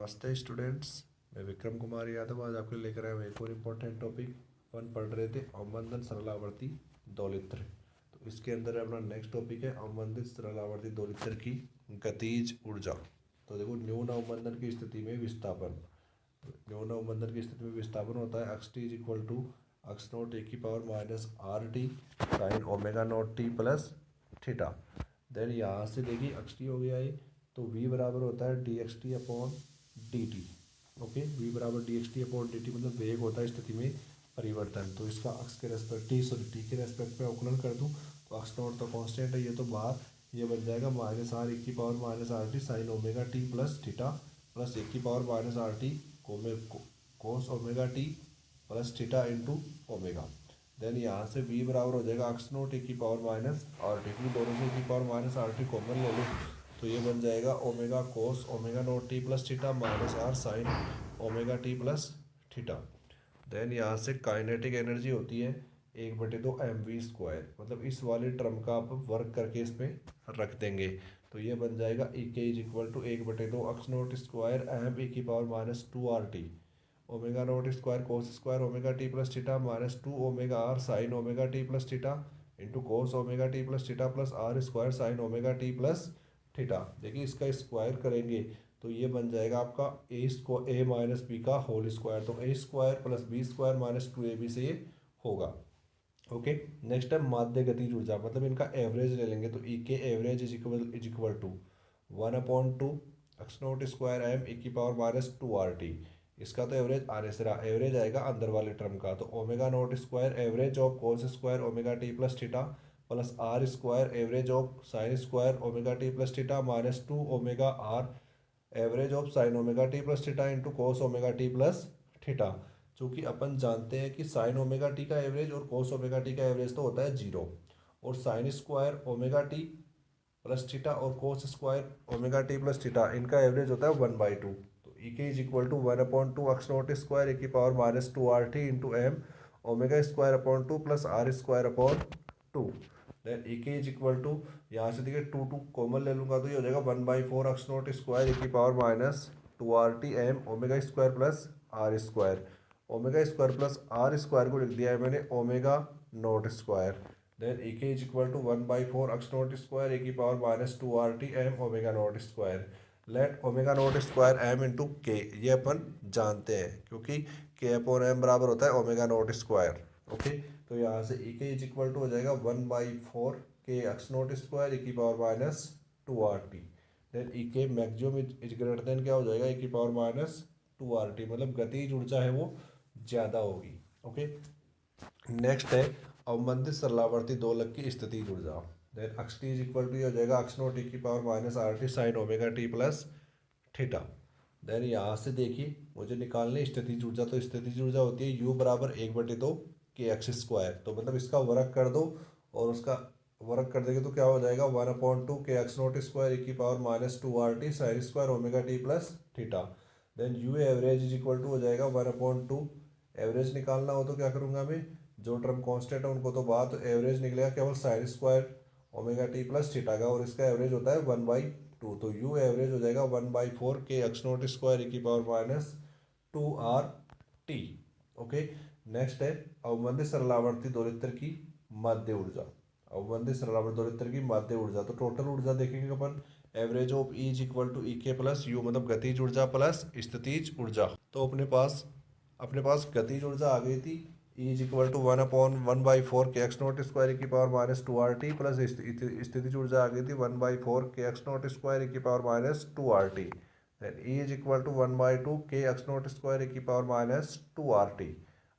नमस्ते स्टूडेंट्स। मैं विक्रम कुमार यादव आज आपके लिए लेकर आया हूँ एक और इम्पोर्टेंट टॉपिक। अपन पढ़ रहे थे अवमंदन सरलावर्ती दोलित्र। तो इसके अंदर अपना नेक्स्ट टॉपिक है अवमंदित सरलावर्ती दोलित्र की गतिज ऊर्जा। तो देखो, न्यून अवमंदन की स्थिति में विस्थापन, न्यून अवमंदन की स्थिति में विस्थापन होता है x t is equal to x naught ए की power minus R T sign omega naught T plus theta. Then यहाँ से देखिए x t हो गया है, तो v बराबर होता है D x T upon D T. Okay, v बराबर D x T upon D T मतलब वेग होता है स्थिति में परिवर्तन। तो इसका अक्ष के रेस्पेक्ट टी के रेस्पेक्ट में अवकलन कर दूँ तो अक्ष नोट तो कांस्टेंट है, ये तो बाहर, ये बन जाएगा माइनस आर ए की power minus R T sign omega T plus theta plus A की power minus are T cos omega T plus theta into omega. Then यहाँ से v बराबर हो जाएगा एक्स नोट ए की पावर माइनस आर टी, क्योंकि दोनों से ए की power minus are T common ले लो तो ये बन जाएगा omega cos omega naught T plus theta minus R sine omega T plus theta. Then यहाँ से काइनेटिक एनर्जी होती है 1/2 mv², मतलब इस वाले टर्म का आप वर्क करके इसमें रख देंगे तो ये बन जाएगा ई के is equal to 1/2 X naught square M A की power minus 2 RT omega naught square cos square omega T plus theta minus 2 omega R sine omega T plus theta into cos omega T plus theta plus R square sine omega T plus theta. देखिए इसका square करेंगे तो ये बन जाएगा आपका A minus B का whole square, तो A square plus B square minus 2ab से ये होगा। ओके, नेक्स्ट है माध्य गतिज ऊर्जा, मतलब इनका एवरेज ले लेंगे तो ई के average is equal to 1/2 X naught square M A की पावर माइनस 2 RT। इसका तो एवरेज आने से रहा, एवरेज आएगा अंदर वाले टर्म का, तो omega naught square average of cos square omega T plus theta plus R square average of sine square omega T plus theta minus 2 omega R average of sine omega T plus theta into cos omega T plus theta. चूँकि अपन जानते हैं कि sine omega T का average और cos omega T का average तो होता है 0, और sine square omega T plus theta और cos square omega T plus theta इनका एवरेज होता है 1/2। तो ई के is equal to 1/2 X naught square A की power minus 2 RT into M omega square upon 2 plus R square upon 2। Then A K is equal to, यहाँ से देखिए 2 common ले लूँगा तो ये हो जाएगा 1/4 एक्स नोट स्क्वायर ए की power minus 2 RT M omega square plus R square, omega square plus R square को लिख दिया है मैंने omega naught square. Then A K is equal to 1/4 X naught square A की power minus 2 RT M omega naught square. Let omega naught square M into K, ये अपन जानते हैं क्योंकि के अपॉन एम बराबर होता है ओमेगा नोट स्क्वायर। ओके, तो यहाँ से ई के इज इक्वल टू हो जाएगा 1/4 के एक्स नोट स्क्वायर ए की पावर माइनस 2 RT। देन ई के मैक्सिमम इज ग्रेटर देन क्या हो जाएगा ए की पावर माइनस 2 RT, मतलब गतिज ऊर्जा है वो ज़्यादा होगी। ओके, नेक्स्ट है अवमंदित सरलावर्ती दोलक की स्थितिज ऊर्जा। Then X T is equal to हो जाएगा एक्स नोट ए की power minus RT sine omega T plus theta. Then यहाँ से देखिए मुझे निकालनी स्थितिज ऊर्जा, तो स्थितिज ऊर्जा होती है यू बराबर 1/2 के एक्स स्क्वायर, तो मतलब इसका वर्क कर दो और उसका वर्क कर देंगे तो क्या हो जाएगा 1/2 के एक्स नोट स्क्वायर ए की power minus 2 RT sine square omega T plus theta. Then U average is equal to हो जाएगा 1/2, एवरेज निकालना हो तो क्या करूँगा मैं, जो टर्म कांस्टेंट है उनको तो बात, तो एवरेज निकलेगा केवल sign square omega T plus theta का, और इसका एवरेज होता है 1/2, तो यू एवरेज हो जाएगा 1/4 के एक्स नोट स्क्वायर ए की power minus 2 RT। Okay, next है अवमंदित सरलावर्ती दोलित्र की माध्य ऊर्जा। अवमंदित सरलावर्ती दोलित्र की माध्य ऊर्जा, तो टोटल ऊर्जा देखेंगे अपन, average of E is equal to E K plus you, मतलब गतिज ऊर्जा प्लस स्थितिज ऊर्जा। तो अपने पास गतिज ऊर्जा आ गई थी, ई इज इक्वल टू 1/4 के एक्स नोट स्क्वायर ए की पावर माइनस 2 RT प्लस स्थितिज ऊर्जा आ गई थी 1/4 के एक्स नोट स्क्वायर ए की power minus 2 RT। Then E is equal to 1/2 के एक्स नोट स्क्वायर ए की पावर माइनस 2 RT।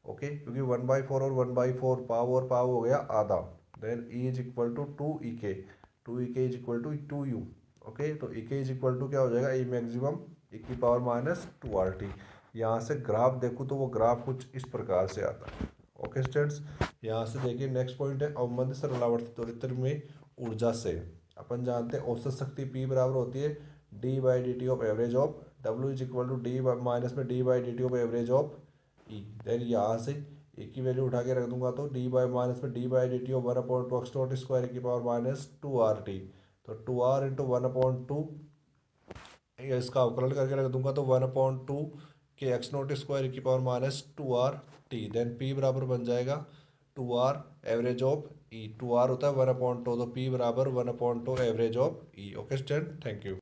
ओके, क्योंकि 1/4 और 1/4 पाव और पाव हो गया आधा। Then E is equal to 2 E के is equal to 2u। Okay, तो ई के इज इक्वल टू क्या हो जाएगा, ई मैक्सिमम ए की पावर माइनस 2 RT। यहाँ से ग्राफ देखूँ तो वो ग्राफ कुछ इस प्रकार से आता है। ओके स्टूडेंट्स, यहाँ से देखिए नेक्स्ट पॉइंट है अवमंदित सरलावर्ती दोलित्र में ऊर्जा से अपन जानते हैं औसत शक्ति P बराबर होती है d/dt of average of W is equal to D minus में d/dt of average of E। Then यहाँ से ए की वैल्यू उठा के रख दूंगा तो माइनस में d/dt of 1/2 X naught square की पावर माइनस 2 RT, तो 2R इंटू 1/2 या इसका अवकलन करके रख दूंगा तो 1/2 के एक्स नॉट स्क्वायर की power minus 2r/t। Then p बराबर बन जाएगा 2r average of E. 2r होता है 1/2, तो p बराबर 1/2 average of E. Okay student, thank you.